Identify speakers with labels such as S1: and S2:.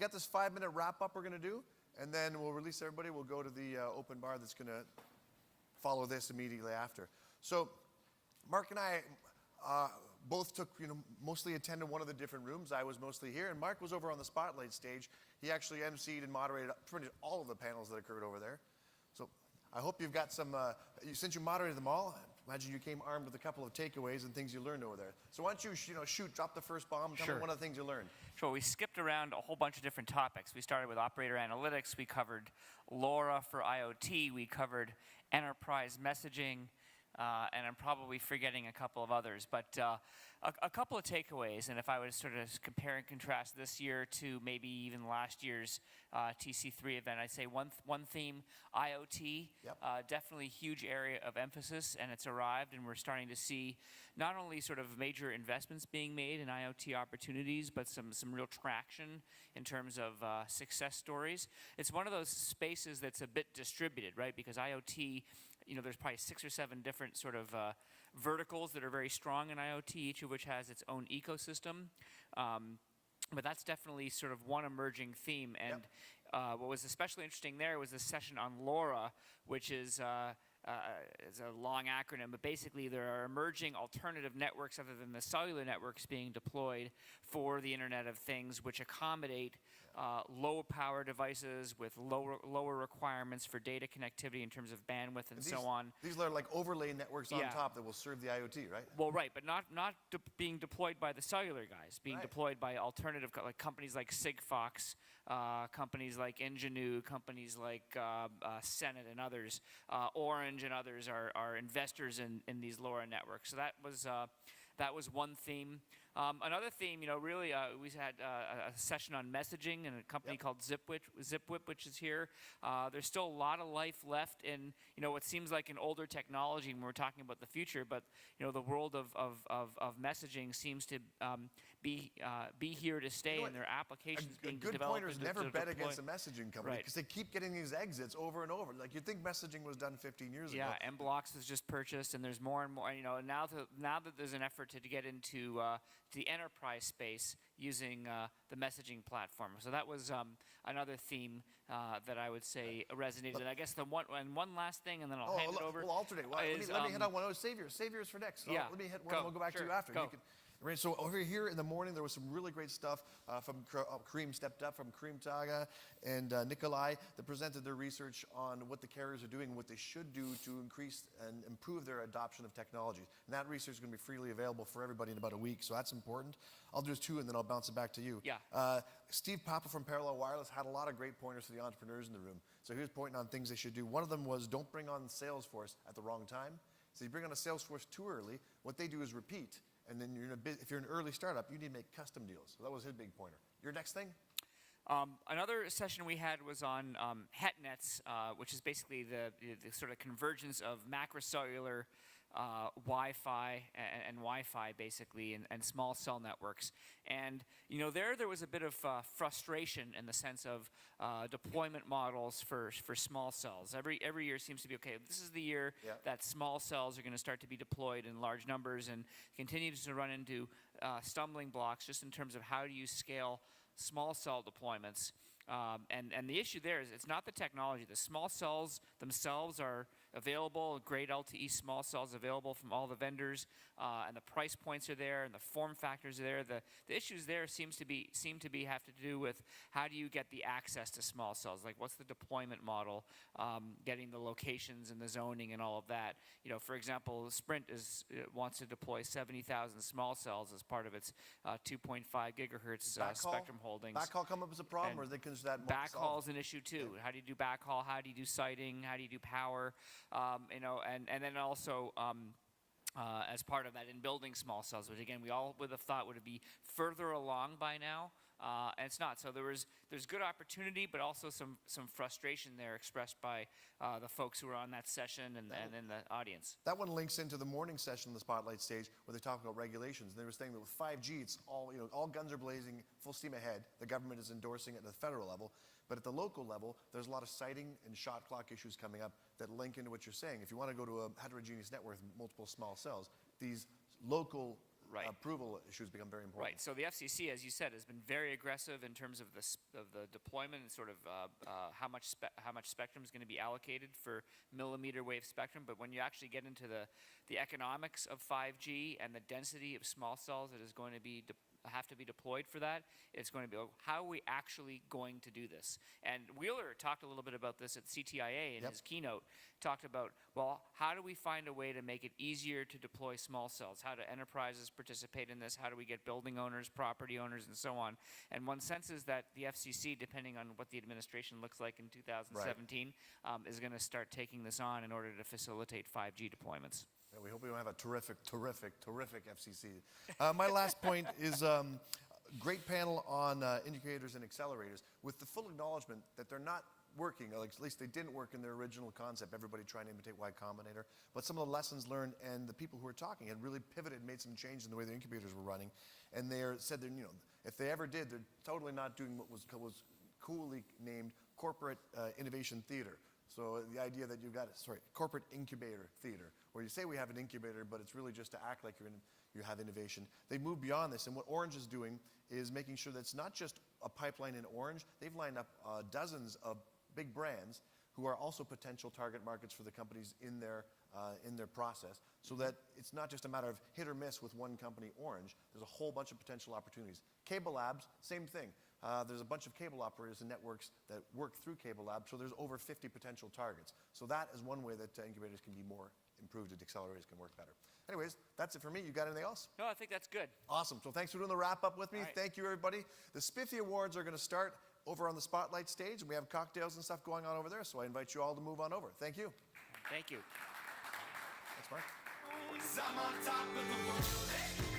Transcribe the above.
S1: we got this 5-minute wrap-up we're going to do, and then we'll release everybody. We'll go to the open bar that's going to follow this immediately after. So Mark and I both took, mostly attended one of the different rooms. I was mostly here, and Mark was over on the spotlight stage. He actually emceed and moderated pretty much all of the panels that occurred over there. So I hope you've got some, since you moderated them all, I imagine you came armed with a couple of takeaways and things you learned over there. So why don't you, shoot, drop the first bomb, tell me one of the things you learned.
S2: Sure, we skipped around a whole bunch of different topics. We started with operator analytics, we covered LoRa for IoT, we covered enterprise messaging, and I'm probably forgetting a couple of others, but a couple of takeaways, and if I would sort of compare and contrast this year to maybe even last year's TC3 event, I'd say one theme, IoT, definitely a huge area of emphasis, and it's arrived, and we're starting to see not only sort of major investments being made in IoT opportunities, but some real traction in terms of success stories. It's one of those spaces that's a bit distributed, right, because IoT, there's probably 6 or 7 different sort of verticals that are very strong in IoT, each of which has its own ecosystem. But that's definitely sort of one emerging theme. And what was especially interesting there was this session on LoRa, which is it's a long acronym, but basically there are emerging alternative networks other than the cellular networks being deployed for the Internet of Things, which accommodate low power devices with lower requirements for data connectivity in terms of bandwidth and so on.
S1: These are like overlay networks on top that will serve the IoT, right?
S2: Well, right, but not being deployed by the cellular guys, being deployed by alternative companies like Sigfox, companies like Ingenue, companies like Senate and others, Orange and others are investors in these LoRa networks. So that was one theme. Another theme, really, we had a session on messaging and a company called ZipWhip, which is here. There's still a lot of life left in, what seems like an older technology when we're talking about the future, but, the world of messaging seems to be here to stay, and there are applications being developed.
S1: A good pointer is never bet against a messaging company, because they keep getting these exits over and over. Like, you'd think messaging was done 15 years ago.
S2: Yeah, M-Blocks was just purchased, and there's more and more, now that there's an effort to get into the enterprise space using the messaging platform. So that was another theme that I would say resonated. And I guess one last thing, and then I'll hand it over.
S1: We'll alternate. Let me hit on one. Saviors for next. So let me hit one, and we'll go back to you after. Right, so over here in the morning, there was some really great stuff from Kareem stepped up, from Kareem Taga and Nikolai, that presented their research on what the carriers are doing, what they should do to increase and improve their adoption of technologies. And that research is going to be freely available for everybody in about a week, so that's important. I'll do 2, and then I'll bounce it back to you. Steve Papa from Parallel Wireless had a lot of great pointers for the entrepreneurs in the room. So he was pointing on things they should do. One of them was don't bring on Salesforce at the wrong time. So you bring on a Salesforce too early, what they do is repeat. And then if you're an early startup, you need to make custom deals. So that was his big pointer. Your next thing?
S2: Another session we had was on HetNets, which is basically the sort of convergence of macrocellular Wi-Fi and Wi-Fi basically, and small cell networks. And there was a bit of frustration in the sense of deployment models for small cells. Every year seems to be, okay, this is the year that small cells are going to start to be deployed in large numbers, and continues to run into stumbling blocks just in terms of how do you scale small cell deployments. And the issue there is it's not the technology. The small cells themselves are available, great LTE small cells available from all the vendors, and the price points are there, and the form factors are there. The issues there seem to have to do with how do you get the access to small cells? Like, what's the deployment model, getting the locations and the zoning and all of that. For example, Sprint wants to deploy 70,000 small cells as part of its 2.5 gigahertz spectrum holdings.
S1: Backhaul come up as a problem, or they consider that
S2: backhaul is an issue too. How do you do backhaul? How do you do siting? How do you do power? And then also as part of that, in building small cells, which again we all would have thought would be further along by now, and it's not. So there's good opportunity, but also some frustration there expressed by the folks who were on that session and in the audience.
S1: That one links into the morning session, the spotlight stage, where they talk about regulations. They were saying that with 5G, it's all guns are blazing, full steam ahead. The government is endorsing it at the federal level, but at the local level, there's a lot of siting and shot clock issues coming up that link into what you're saying. If you want to go to a heterogeneous network with multiple small cells, these local approval issues become very important.
S2: Right. So the FCC, as you said, has been very aggressive in terms of the deployment and sort of how much spectrum is going to be allocated for millimeter wave spectrum. But when you actually get into the economics of 5G and the density of small cells that is going to be have to be deployed for that, it's going to be, how are we actually going to do this? And Wheeler talked a little bit about this at CTIA in his keynote, talked about, well, how do we find a way to make it easier to deploy small cells? How do enterprises participate in this? How do we get building owners, property owners, and so on? And one sense is that the FCC, depending on what the administration looks like in 2017, is going to start taking this on in order to facilitate 5G deployments.
S1: Yeah, we hope we don't have a terrific FCC. My last point is great panel on indicators and accelerators with the full acknowledgement that they're not working, or at least they didn't work in their original concept, everybody trying to imitate Y Combinator. But some of the lessons learned and the people who were talking had really pivoted, made some changes in the way the incubators were running. And they said that, if they ever did, they're totally not doing what was coolly named corporate innovation theater. So the idea that you've got corporate incubator theater, where you say we have an incubator, but it's really just to act like you have innovation. They moved beyond this, and what Orange is doing is making sure that it's not just a pipeline in Orange. They've lined up dozens of big brands who are also potential target markets for the companies in their process, so that it's not just a matter of hit or miss with one company, Orange. There's a whole bunch of potential opportunities. Cable Labs, same thing. There's a bunch of cable operators and networks that work through Cable Labs, so there's over 50 potential targets. So that is one way that incubators can be more improved and accelerators can work better. Anyways, that's it for me. You got anything else?
S2: No, I think that's good.
S1: Awesome. So thanks for doing the wrap-up with me.
S2: Right.
S1: Thank you, everybody. The Spiffy Awards are going to start over on the Spotlight stage, and we have cocktails and stuff going on over there, so I invite you all to move on over. Thank you.
S2: Thank you.
S1: Thanks, Mark.
S3: I'm on top of the world. Hey!